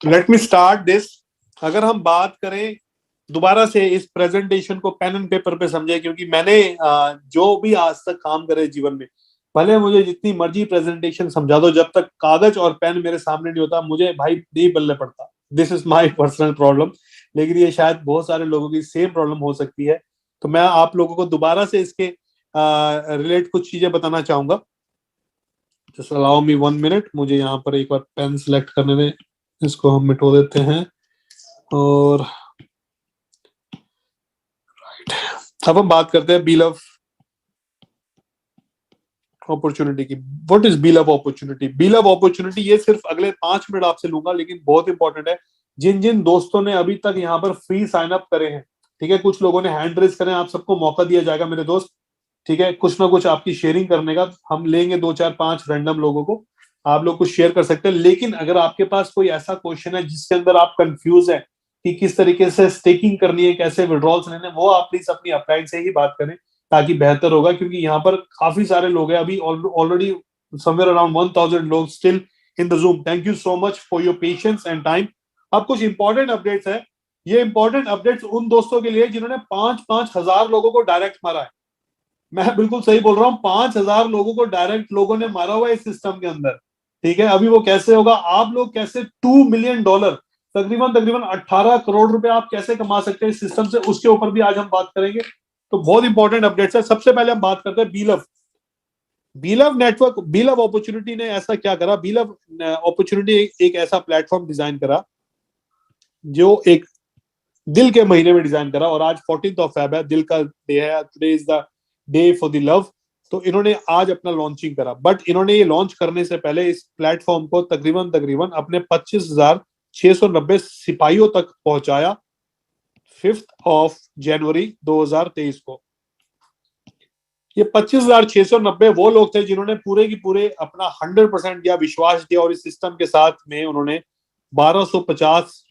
Let me start this. अगर हम बात करें दोबारा से इस प्रेजेंटेशन को पेन एंड पेपर पे समझे, क्योंकि मैंने जो भी आज तक काम करे जीवन में, भले मुझे जितनी मर्जी प्रेजेंटेशन समझा दो, जब तक कागज और पेन मेरे सामने नहीं होता मुझे भाई नहीं बल्ले पड़ता। This is my personal problem. लेकिन ये शायद बहुत सारे लोगों की सेम प्रॉब्लम हो सकती है। तो मैं आप लोगों को दोबारा से इसके रिलेट कुछ चीजें बताना चाहूंगा। जस्ट अलाउ मी 1 मिनट, मुझे यहाँ पर एक बार पेन सिलेक्ट करने में, इसको हम मिटो देते हैं। और अब हम बात करते हैं बील ऑफ अपॉर्चुनिटी की। What is bill of opportunity? Bill of opportunity ये सिर्फ अगले 5 मिनट आपसे लूंगा, लेकिन बहुत इंपॉर्टेंट है। जिन जिन दोस्तों ने अभी तक यहाँ पर फ्री साइन अप करे हैं, ठीक है, कुछ लोगों ने हैंड रेज करें, आप सबको मौका दिया जाएगा मेरे दोस्त। ठीक है, कुछ ना कुछ आपकी शेयरिंग करने का हम लेंगे, 2 4 5 रैंडम लोगों को, आप लोग कुछ शेयर कर सकते हैं। लेकिन अगर आपके पास कोई ऐसा क्वेश्चन है जिसके अंदर आप कंफ्यूज है कि किस तरीके से स्टेकिंग करनी है, कैसे विड्रॉल्स लेने, वो आप प्लीज अपनी अपलाइन से ही बात करें, ताकि बेहतर होगा। क्योंकि यहाँ पर काफी सारे लोग हैं अभी, ऑलरेडी समवेयर अराउंड 1000 लोग still in the zoom. Thank you so much for your patience and time. अब कुछ इंपॉर्टेंट अपडेट्स है। ये इंपॉर्टेंट अपडेट्स उन दोस्तों के लिए जिन्होंने 5-5 हजार लोगों को डायरेक्ट मारा है। मैं बिल्कुल सही बोल रहा हूँ, 5,000 लोगों को डायरेक्ट लोगों ने मारा हुआ है इस सिस्टम के अंदर। ठीक है, अभी वो कैसे होगा, आप लोग कैसे $2 मिलियन, तकरीबन तकरीबन 18 करोड़ रुपए आप कैसे कमा सकते हैं इस सिस्टम से, उसके ऊपर भी आज हम बात करेंगे। तो बहुत इंपॉर्टेंट अपडेट्स है। सबसे पहले हम बात करते हैं बीलव। बीलव नेटवर्क, बीलव अपॉर्चुनिटी ने ऐसा क्या करा? बीलव अपॉर्चुनिटी एक ऐसा प्लेटफॉर्म डिजाइन करा जो एक दिल के महीने में डिजाइन करा, और आज 14th of Feb है, दिल का डे है, today is the day for the love. तो इन्होंने आज अपना लॉन्चिंग करा, बट इन्होंने ये लॉन्च करने से पहले इस प्लेटफॉर्म को तकरीबन तकरीबन अपने 25,690 सिपाहियों तक पहुंचाया 5 जनवरी 2023 को। ये 25,690 वो लोग थे जिन्होंने पूरे की पूरे अपना 100% दिया, विश्वास दिया, और इस सिस्टम के साथ में उन्होंने $1250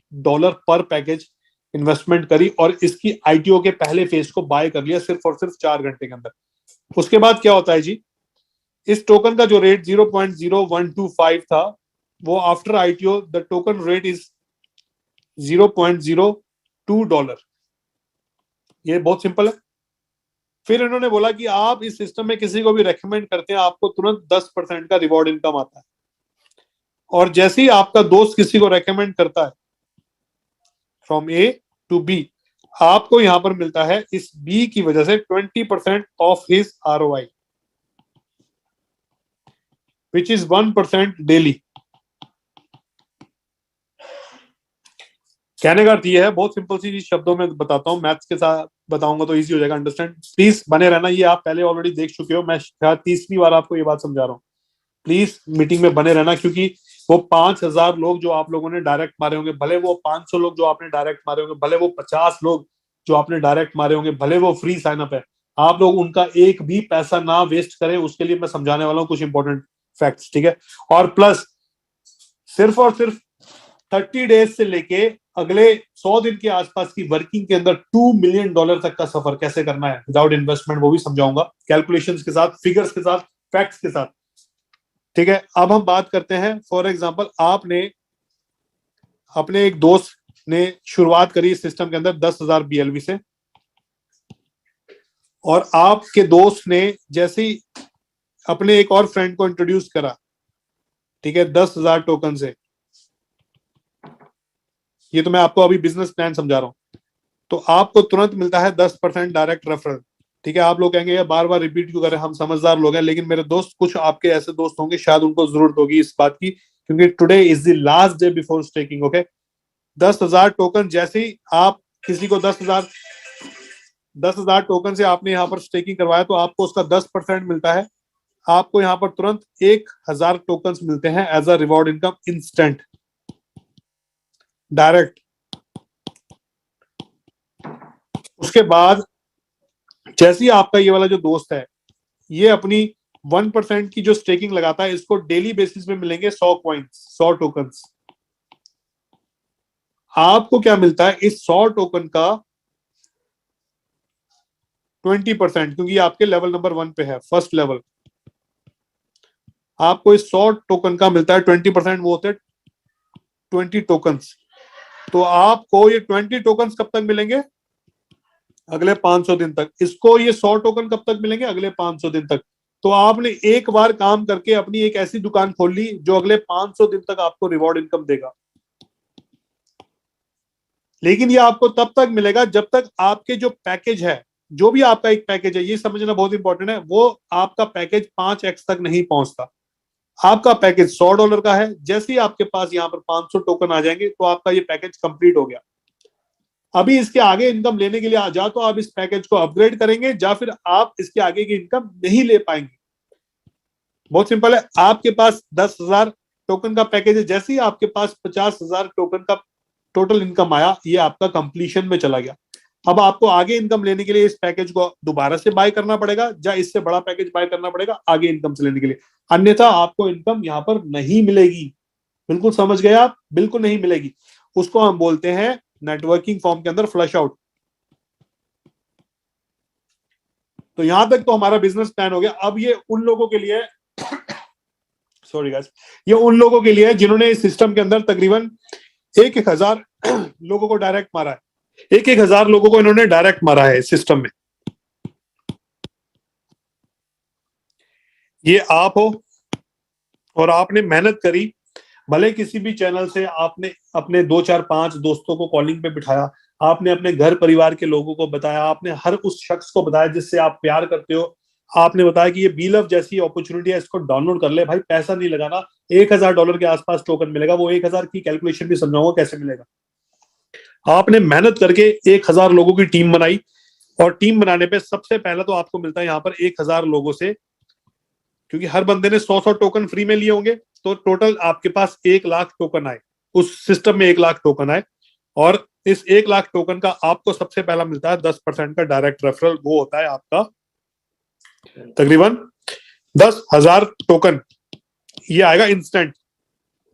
पर पैकेज इन्वेस्टमेंट करी, और इसकी आईटीओ के पहले फेज को बाय कर लिया सिर्फ और सिर्फ 4 घंटे के अंदर। उसके बाद क्या होता है जी, इस टोकन का जो रेट 0.0125 था, वो after ITO the token rate is $0.02। ये बहुत सिंपल है। फिर इन्होंने बोला कि आप इस सिस्टम में किसी को भी रेकमेंड करते हैं, आपको तुरंत 10% का रिवॉर्ड इनकम आता है। और जैसे ही आपका दोस्त किसी को रेकमेंड करता है फ्रॉम ए टू बी, आपको यहां पर मिलता है इस बी की वजह से 20% of his ROI, which is 1% daily. कहने का अर्थ ये है, बहुत सिंपल सी शब्दों में बताता हूँ, मैथ्स के साथ बताऊंगा तो इजी हो जाएगा अंडरस्टैंड। प्लीज बने रहना, ये आप पहले ऑलरेडी देख चुके हो, मैं शायद 30वीं बार आपको ये बात समझा रहा हूँ। प्लीज मीटिंग में बने रहना, क्योंकि वो 5,000 लोग जो आप लोगों ने डायरेक्ट मारे होंगे, भले वो 500 लोग जो आपने डायरेक्ट मारे होंगे, भले वो 50 लोग जो आपने डायरेक्ट मारे होंगे, भले वो फ्री साइन अप है, आप लोग उनका एक भी पैसा ना वेस्ट करें, उसके लिए मैं समझाने वाला हूँ कुछ इंपॉर्टेंट फैक्ट्स। ठीक है, और प्लस सिर्फ और सिर्फ 30 डेज से लेके अगले 100 दिन के आसपास की वर्किंग के अंदर $2 मिलियन तक का सफर कैसे करना है विदाउट इन्वेस्टमेंट, वो भी समझाऊंगा कैलकुलेशंस के साथ, फिगर्स के साथ, फैक्ट्स के साथ। ठीक है, अब हम बात करते हैं, फॉर एग्जांपल आपने अपने एक दोस्त ने शुरुआत करी इस सिस्टम के अंदर 10,000 BLV से, और आपके दोस्त ने जैसे ही अपने एक और फ्रेंड को इंट्रोड्यूस करा, ठीक है, 10,000 टोकन से, ये तो मैं आपको अभी बिजनेस प्लान समझा रहा हूं, तो आपको तुरंत मिलता है 10% डायरेक्ट रेफरल। ठीक है, आप लोग कहेंगे यार बार बार रिपीट क्यों करें, हम समझदार लोग हैं, लेकिन मेरे दोस्त, कुछ आपके ऐसे दोस्त होंगे शायद उनको जरूरत होगी इस बात की, क्योंकि today is the last day before staking. Okay, 10,000 token, जैसे ही आप किसी को 10,000 टोकन से आपने यहाँ पर स्टेकिंग करवाया, तो आपको उसका 10% मिलता है। आपको यहाँ पर तुरंत 1,000 टोकन मिलते हैं as a reward income, instant, direct. उसके बाद जैसे ही आपका ये वाला जो दोस्त है, ये अपनी 1% की जो स्टेकिंग लगाता है, इसको डेली बेसिस में मिलेंगे 100 कॉइन्स, 100 टोकन्स। आपको क्या मिलता है इस 100 टोकन का 20%, क्योंकि आपके लेवल नंबर 1 पे है, फर्स्ट लेवल। आपको इस 100 टोकन का मिलता है 20%, वो होते 20 टोकन्स। तो आपको ये 20 टोकन्स कब तक मिलेंगे? अगले 500 दिन तक। इसको ये 100 टोकन कब तक मिलेंगे? अगले 500 दिन तक। तो आपने एक बार काम करके अपनी एक ऐसी दुकान खोल ली जो अगले 500 दिन तक आपको रिवॉर्ड इनकम देगा। लेकिन ये आपको तब तक मिलेगा जब तक आपके जो पैकेज है, जो भी आपका एक पैकेज है, ये समझना बहुत इंपॉर्टेंट है, वो आपका पैकेज 5x तक नहीं पहुंचता। आपका पैकेज $100 का है, जैसे ही आपके पास यहाँ पर 500 टोकन आ जाएंगे तो आपका ये पैकेज कंप्लीट हो गया। अभी इसके आगे इनकम लेने के लिए जा तो आप इस पैकेज को अपग्रेड करेंगे, या फिर आप इसके आगे की इनकम नहीं ले पाएंगे। बहुत सिंपल है। आपके पास 10,000 टोकन का पैकेज है, जैसे ही आपके पास 50,000 टोकन का टोटल इनकम आया, ये आपका कंप्लीशन में चला गया। अब आपको आगे इनकम लेने के लिए इस पैकेज को दोबारा से बाय करना पड़ेगा, या इससे बड़ा पैकेज बाय करना पड़ेगा आगे इनकम से लेने के लिए, अन्यथा आपको इनकम यहां पर नहीं मिलेगी। बिल्कुल समझ गए आप? बिल्कुल नहीं मिलेगी। उसको हम बोलते हैं नेटवर्किंग फॉर्म के अंदर फ्लश आउट। तो यहां तक तो हमारा बिजनेस प्लान हो गया। अब ये उन लोगों के लिए सॉरी गाइस, ये उन लोगों के लिए है जिन्होंने इस सिस्टम के अंदर तकरीबन 1,000 लोगों को डायरेक्ट मारा है। 1,000 लोगों को इन्होंने डायरेक्ट मारा है सिस्टम में। ये आप हो और आपने मेहनत करी, भले किसी भी चैनल से आपने अपने 2 4 5 दोस्तों को कॉलिंग पे बिठाया, आपने अपने घर परिवार के लोगों को बताया, आपने हर उस शख्स को बताया जिससे आप प्यार करते हो, आपने बताया कि ये बीलव जैसी अपॉर्चुनिटी है, इसको डाउनलोड कर ले भाई, पैसा नहीं लगाना, $1,000 के आसपास टोकन मिलेगा। वो 1,000 की कैलकुलेशन भी समझाऊंगा कैसे मिलेगा। आपने मेहनत करके 1,000 लोगों की टीम बनाई, और टीम बनाने पे सबसे पहले तो आपको मिलता है यहाँ पर 1,000 लोगों से, क्योंकि हर बंदे ने 100 टोकन फ्री में लिए होंगे, तो टोटल आपके पास 1,00,000 टोकन आए। उस सिस्टम में 1,00,000 टोकन आए, और इस 1,00,000 टोकन का आपको सबसे पहला मिलता है 10% का डायरेक्ट रेफरल। वो होता है आपका तकरीबन 10,000 टोकन। ये आएगा इंस्टेंट।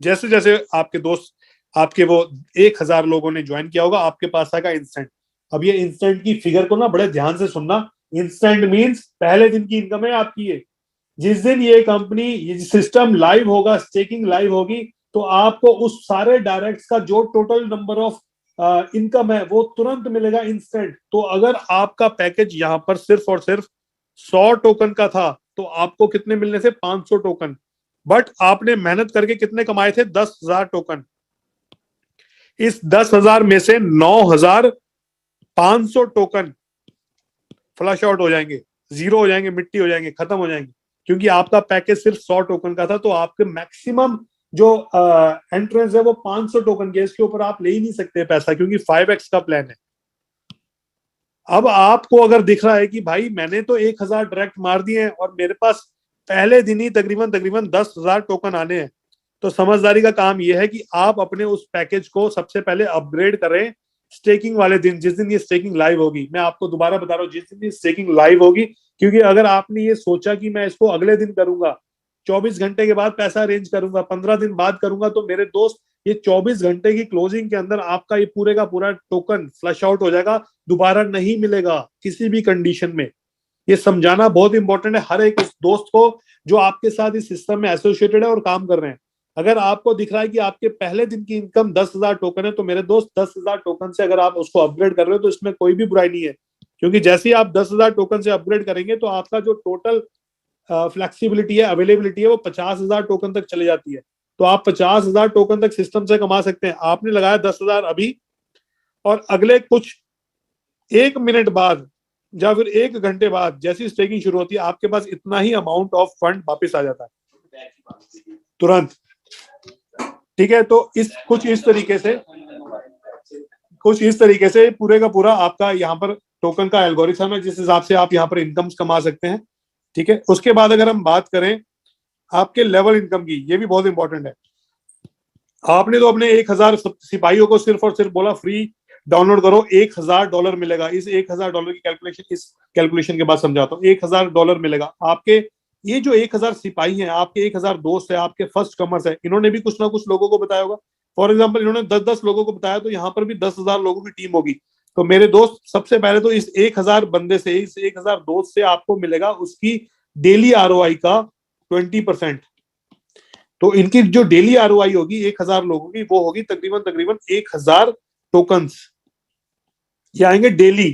जैसे जैसे आपके दोस्त, आपके वो 1,000 लोगों ने ज्वाइन किया होगा, आपके पास आएगा इंस्टेंट। अब ये इंस्टेंट की फिगर को ना बड़े ध्यान से सुनना। इंस्टेंट मींस पहले दिन की इनकम है आपकी। ये जिस दिन ये कंपनी, ये सिस्टम लाइव होगा, स्टेकिंग लाइव होगी, तो आपको उस सारे डायरेक्ट्स का जो टोटल नंबर ऑफ इनकम है वो तुरंत मिलेगा इंस्टेंट। तो अगर आपका पैकेज यहां पर सिर्फ और सिर्फ 100 टोकन का था, तो आपको कितने मिलने से? 500 टोकन। बट आपने मेहनत करके कितने कमाए थे? 10,000 टोकन। इस 10,000 में से 9,500 टोकन फ्लश आउट हो जाएंगे, जीरो हो जाएंगे, मिट्टी हो जाएंगे, खत्म हो जाएंगे, क्योंकि आपका पैकेज सिर्फ 100 टोकन का था। तो आपके मैक्सिमम जो एंट्रेंस है वो 500 टोकन के, इसके ऊपर आप ले ही नहीं सकते पैसा, क्योंकि 5x का प्लान है। अब आपको अगर दिख रहा है कि भाई मैंने तो 1,000 डायरेक्ट मार दिए हैं और मेरे पास पहले दिन ही तकरीबन 10,000 टोकन आने हैं, तो समझदारी का काम यह है कि आप अपने उस पैकेज को सबसे पहले अपग्रेड करें स्टेकिंग वाले दिन, जिस दिन ये स्टेकिंग लाइव होगी। मैं आपको दोबारा बता रहा हूँ, जिस दिन ये स्टेकिंग लाइव होगी, क्योंकि अगर आपने ये सोचा कि मैं इसको अगले दिन करूंगा, 24 घंटे के बाद पैसा अरेंज करूंगा, 15 दिन बाद करूंगा, तो मेरे दोस्त ये 24 घंटे की क्लोजिंग के अंदर आपका ये पूरे का पूरा टोकन फ्लश आउट हो जाएगा, दोबारा नहीं मिलेगा किसी भी कंडीशन में। ये समझाना बहुत इंपॉर्टेंट है हर एक उस दोस्त को जो आपके साथ इस सिस्टम में एसोसिएटेड है और काम कर रहे हैं। अगर आपको दिख रहा है कि आपके पहले दिन की इनकम 10,000 टोकन है, तो मेरे दोस्त 10,000 टोकन से अगर आप उसको अपग्रेड कर रहे हो तो इसमें कोई भी बुराई नहीं है, क्योंकि जैसे ही आप 10,000 टोकन से अपग्रेड करेंगे तो आपका जो टोटल फ्लेक्सिबिलिटी है, अवेलेबिलिटी है, वो 50,000 टोकन तक चले जाती है। तो आप 50,000 टोकन तक सिस्टम से कमा सकते हैं। आपने लगाया 10,000 अभी, और अगले कुछ 1 मिनट बाद या फिर 1 घंटे बाद जैसी स्टेकिंग शुरू होती है, आपके पास इतना ही अमाउंट ऑफ फंड वापस आ जाता है तुरंत। ठीक है, तो कुछ इस तरीके से पूरे का पूरा आपका यहाँ पर टोकन का एल्गोरिथम है, जिस हिसाब से आप यहाँ पर इनकम्स कमा सकते हैं। ठीक है, उसके बाद अगर हम बात करें आपके लेवल इनकम की, ये भी बहुत इंपॉर्टेंट है। आपने तो अपने 1,000 सिपाहियों को सिर्फ और सिर्फ बोला फ्री डाउनलोड करो, $1,000 मिलेगा। इस $1,000 की कैलकुलेशन के बाद समझाता हूँ। $1,000 मिलेगा आपके। ये जो 1,000 सिपाही हैं, आपके 1,000 दोस्त है, आपके फर्स्ट कमर्स है, इन्होंने भी कुछ ना कुछ लोगों को बताया होगा। फॉर एग्जाम्पल इन्होंने 10-10 लोगों को बताया, तो यहाँ पर भी 10,000 लोगों की टीम होगी। तो मेरे दोस्त, सबसे पहले तो इस 1,000 बंदे से, इस 1,000 दोस्त से आपको मिलेगा उसकी डेली ROI का 20%। तो इनकी जो डेली आरओआई होगी 1000 लोगों की, वो होगी तकरीबन तकरीबन 1000 टोकन्स, ये आएंगे डेली।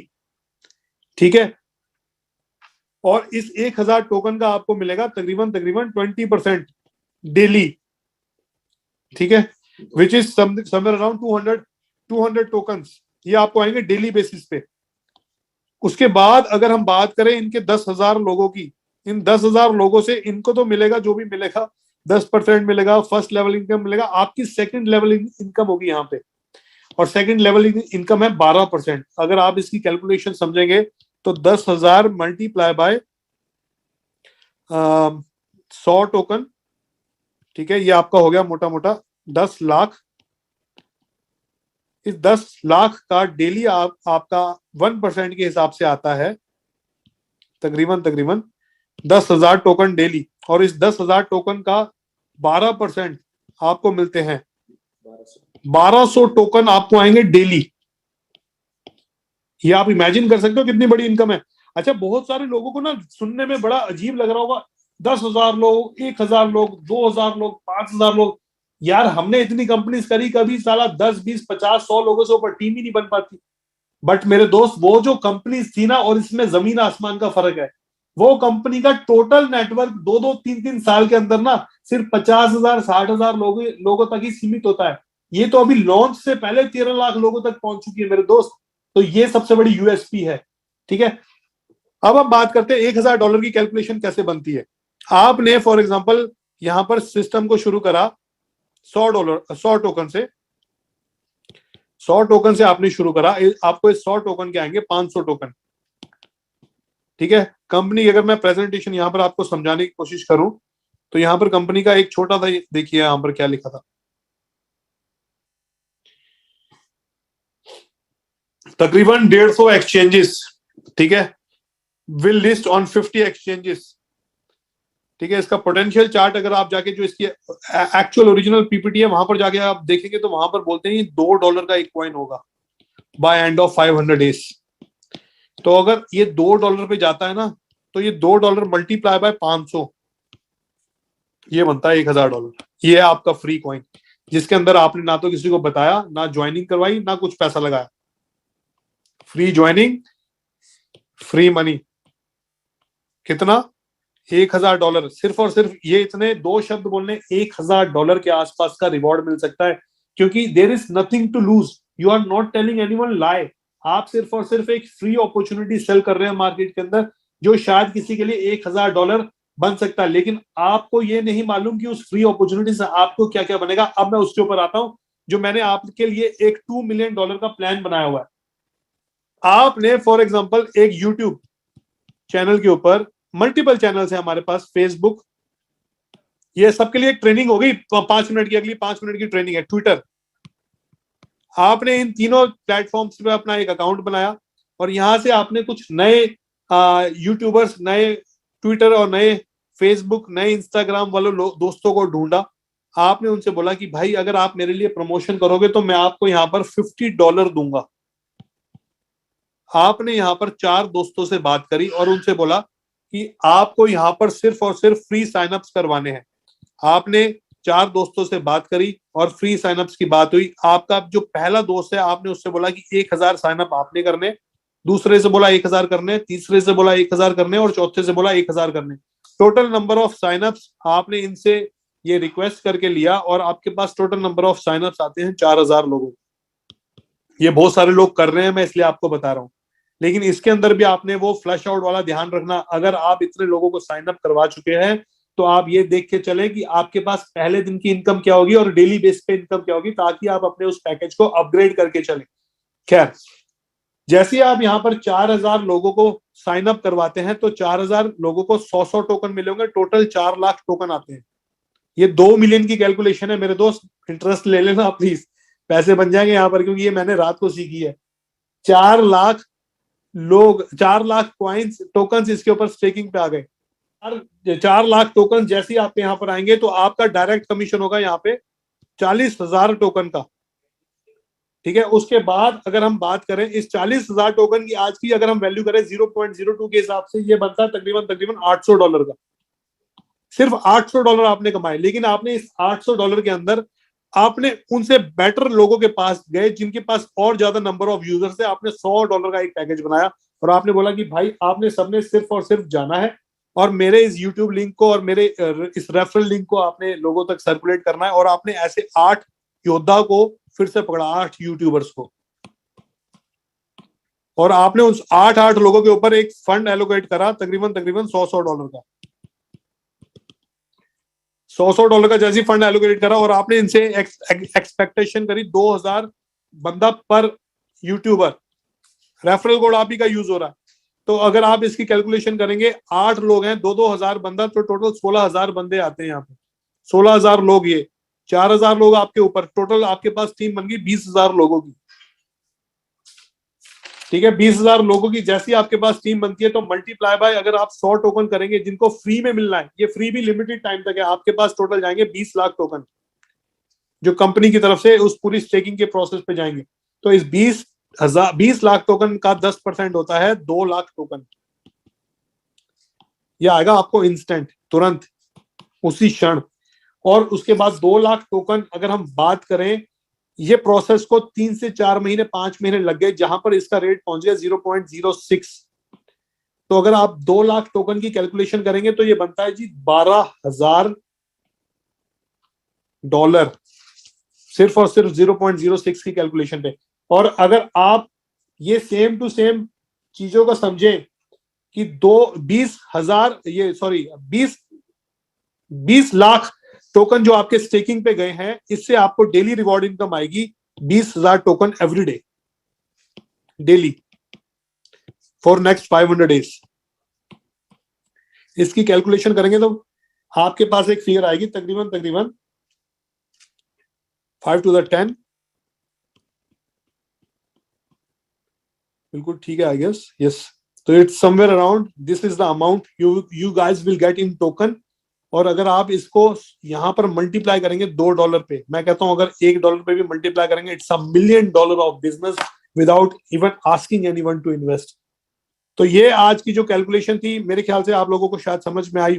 ठीक है, और इस 1000 टोकन का आपको मिलेगा तकरीबन तकरीबन 20% डेली। ठीक है, which is somewhere around 200 tokens, ये आपको आएंगे डेली बेसिस पे। उसके बाद अगर हम बात करें इनके 10,000 लोगों की, इन 10,000 लोगों से इनको तो मिलेगा जो भी मिलेगा, 10% मिलेगा, फर्स्ट लेवल इनकम मिलेगा। आपकी सेकंड लेवल इनकम होगी यहाँ पे, और सेकंड लेवल इनकम है 12%। अगर आप इसकी कैलकुलेशन समझेंगे तो 10,000 मल्टीप्लाई बाय 100 टोकन, ठीक है, ये आपका हो गया मोटा मोटा 10 लाख। इस 10 लाख का डेली आपका 1% के हिसाब से आता है तकरीबन तकरीबन 10,000 टोकन डेली, और इस 10,000 टोकन का 12% आपको मिलते हैं 1200 टोकन आपको आएंगे डेली। ये आप इमेजिन कर सकते हो कितनी बड़ी इनकम है। अच्छा, बहुत सारे लोगों को ना सुनने में बड़ा अजीब लग रहा होगा, 10,000 लोग, 1,000 लोग, 2,000 लोग, 5,000 लोग। यार हमने इतनी कंपनीज करी, कभी साला 10, 20, 50, 100 लोगों से ऊपर टीम ही नहीं बन पाती। बट मेरे दोस्त, वो जो कंपनीज थी ना, और इसमें जमीन आसमान का फर्क है। वो कंपनी का टोटल नेटवर्क 2-2, 3-3 साल के अंदर ना सिर्फ 50,000, 60,000 लोगों तक ही सीमित होता है। ये तो अभी लॉन्च से पहले 13 लाख लोगों तक पहुंच चुकी है मेरे दोस्त। तो ये सबसे बड़ी यूएसपी है। ठीक है, अब हम बात करते हैं $1,000 की कैलकुलेशन कैसे बनती है। आपने फॉर एग्जांपल यहां पर सिस्टम को शुरू करा $100, 100 टोकन से, 100 टोकन से आपने शुरू करा। आपको इस 100 टोकन के आएंगे 500 टोकन। ठीक है, कंपनी अगर मैं प्रेजेंटेशन यहां पर आपको समझाने की कोशिश करूं तो यहां पर कंपनी का एक छोटा सा, देखिए यहां पर क्या लिखा था, तकरीबन 150 एक्सचेंजेस। ठीक है, विल लिस्ट ऑन 50 एक्सचेंजेस। ठीक है, इसका पोटेंशियल चार्ट अगर आप जाके, जो इसकी एक्चुअल ओरिजिनल पीपीटी है, वहां पर जाके आप देखेंगे तो वहां पर बोलते हैं ये $2 का एक कॉइन होगा बाय एंड ऑफ 500 डेज। तो अगर ये $2 पे जाता है ना, तो ये $2 मल्टीप्लाई बाय 500, ये बनता है $1,000। ये है आपका फ्री कॉइन, जिसके अंदर आपने ना तो किसी को बताया, ना ज्वाइनिंग करवाई, ना कुछ पैसा लगाया। Free joining, free money. कितना? $1,000। सिर्फ और सिर्फ ये इतने दो शब्द बोलने, $1,000 के आसपास का रिवॉर्ड मिल सकता है। क्योंकि there is nothing to lose, you are not telling anyone lie. आप सिर्फ और सिर्फ एक फ्री अपॉर्चुनिटी सेल कर रहे हैं मार्केट के अंदर, जो शायद किसी के लिए $1,000 बन सकता है। लेकिन आपको ये नहीं मालूम कि उस फ्री अपॉर्चुनिटी से आपको क्या क्या बनेगा। अब मैं उसके ऊपर आता हूं, जो मैंने आपके लिए एक $2 मिलियन का प्लान बनाया हुआ है। आपने फॉर एग्जाम्पल एक यूट्यूब चैनल के ऊपर, मल्टीपल चैनल्स है हमारे पास, फेसबुक, ये सबके लिए एक ट्रेनिंग हो गई 5 मिनट की, अगली 5 मिनट की ट्रेनिंग है। ट्विटर, आपने इन तीनों प्लेटफॉर्म्स पे अपना एक अकाउंट बनाया, और यहां से आपने कुछ नए यूट्यूबर्स, नए ट्विटर और नए फेसबुक, नए इंस्टाग्राम वाले दोस्तों को ढूंढा। आपने उनसे बोला कि भाई अगर आप मेरे लिए प्रमोशन करोगे तो मैं आपको यहाँ पर $50 दूंगा। आपने यहाँ पर 4 दोस्तों से बात करी और उनसे बोला कि आपको यहाँ पर सिर्फ और सिर्फ फ्री साइनअप्स करवाने हैं। आपने 4 दोस्तों से बात करी और फ्री साइनअप्स की बात हुई। आपका जो पहला दोस्त है, आपने उससे बोला कि 1,000 साइनअप आपने करने, दूसरे से बोला 1,000 करने, तीसरे से बोला 1,000 करने, और चौथे से बोला 1,000 करने। टोटल नंबर ऑफ साइनअप्स आपने इनसे ये रिक्वेस्ट करके लिया, और आपके पास टोटल नंबर ऑफ साइनअप्स आते हैं 4,000 लोगों। ये बहुत सारे लोग कर रहे हैं, मैं इसलिए आपको बता रहा हूँ। लेकिन इसके अंदर भी आपने वो फ्लैश आउट वाला ध्यान रखना। अगर आप इतने लोगों को साइन अप करवा चुके हैं तो आप ये देख के चले कि आपके पास पहले दिन की इनकम क्या होगी और डेली बेस पे इनकम क्या होगी, ताकि आप अपने उस पैकेज को अपग्रेड करके चले। खैर, जैसे आप यहाँ पर 4,000 लोगों को साइन अप करवाते हैं तो 4,000 लोगों को 100-100 टोकन मिलेंगे, टोटल 4 लाख टोकन आते हैं। ये 2 मिलियन की कैलकुलेशन है मेरे दोस्त, इंटरेस्ट ले लेना प्लीज, पैसे बन जाएंगे यहाँ पर, क्योंकि ये मैंने रात को सीखी है। 4 लाख लोग, 4 लाख कॉइन्स, टोकन इसके ऊपर स्टेकिंग पे आ गए। 4 लाख टोकन जैसे ही आपके यहाँ पर आएंगे तो आपका डायरेक्ट कमीशन होगा यहाँ पे 40,000 टोकन का। ठीक है, उसके बाद अगर हम बात करें इस 40,000 टोकन की, आज की अगर हम वैल्यू करें 0.02 के हिसाब से, ये बनता है तकरीबन तकरीबन $800 का। सिर्फ $800 आपने कमाए, लेकिन आपने इस $800 के अंदर आपने उनसे बेटर लोगों के पास गए जिनके पास और ज्यादा नंबर ऑफ यूजर्स है, आपने $100 का एक पैकेज बनाया और आपने बोला कि भाई आपने सबने सिर्फ और सिर्फ जाना है और मेरे इस यूट्यूब लिंक को और मेरे इस रेफरल लिंक को आपने लोगों तक सर्कुलेट करना है। और आपने ऐसे 8 योद्धा को फिर से पकड़ा, 8 यूट्यूबर्स को, और आपने उस 8 लोगों के ऊपर एक फंड एलोकेट करा तकरीबन तकरीबन $100 का, $100 का जैसी फंड एलोकेट करा और आपने इनसे एक्सपेक्टेशन करी 2000 बंदा पर यूट्यूबर, रेफरल कोड आप ही का यूज हो रहा है। तो अगर आप इसकी कैलकुलेशन करेंगे, 8 लोग हैं, 2-2 हजार बंदा, तो टोटल 16,000 बंदे आते हैं यहाँ पे, 16,000 लोग, ये 4,000 लोग आपके ऊपर, टोटल आपके पास टीम बन गई 20,000 लोगों की। ठीक है, 20,000 लोगों की जैसी आपके पास टीम बनती है तो मल्टीप्लाई बाय, अगर आप 100 टोकन करेंगे जिनको फ्री में मिलना है, ये फ्री भी लिमिटेड टाइम तक है, आपके पास टोटल जाएंगे 20 लाख टोकन जो कंपनी की तरफ से उस पूरी स्टेकिंग के प्रोसेस पे जाएंगे। तो इस 20 लाख टोकन का 10% होता है 2 लाख टोकन। ये आएगा आपको इंस्टेंट, तुरंत, उसी क्षण। और उसके बाद 2 लाख टोकन, अगर हम बात करें, ये प्रोसेस को 3 से 4 महीने 5 महीने लग गए, जहां पर इसका रेट पहुंच गया 0.06। तो अगर आप 2 लाख टोकन की कैलकुलेशन करेंगे तो ये बनता है जी $12,000 सिर्फ और सिर्फ 0.06 की कैलकुलेशन पे। और अगर आप ये सेम टू सेम चीजों को समझें कि 20 लाख टोकन जो आपके स्टेकिंग पे गए हैं, इससे आपको डेली रिवॉर्ड इनकम आएगी 20,000 token every day, daily for next 500 days. इसकी कैलकुलेशन करेंगे तो आपके पास एक फिगर आएगी तकरीबन 5 to the 10, बिल्कुल ठीक है, आई गेस, यस। तो it's somewhere around this is the amount you guys will get in token. और अगर आप इसको यहां पर मल्टीप्लाई करेंगे $2 पे, मैं कहता हूं अगर $1 पे भी मल्टीप्लाई करेंगे, it's $1 million of business without even asking anyone to invest. तो ये आज की जो कैलकुलेशन थी, मेरे ख्याल से आप लोगों को शायद समझ में आई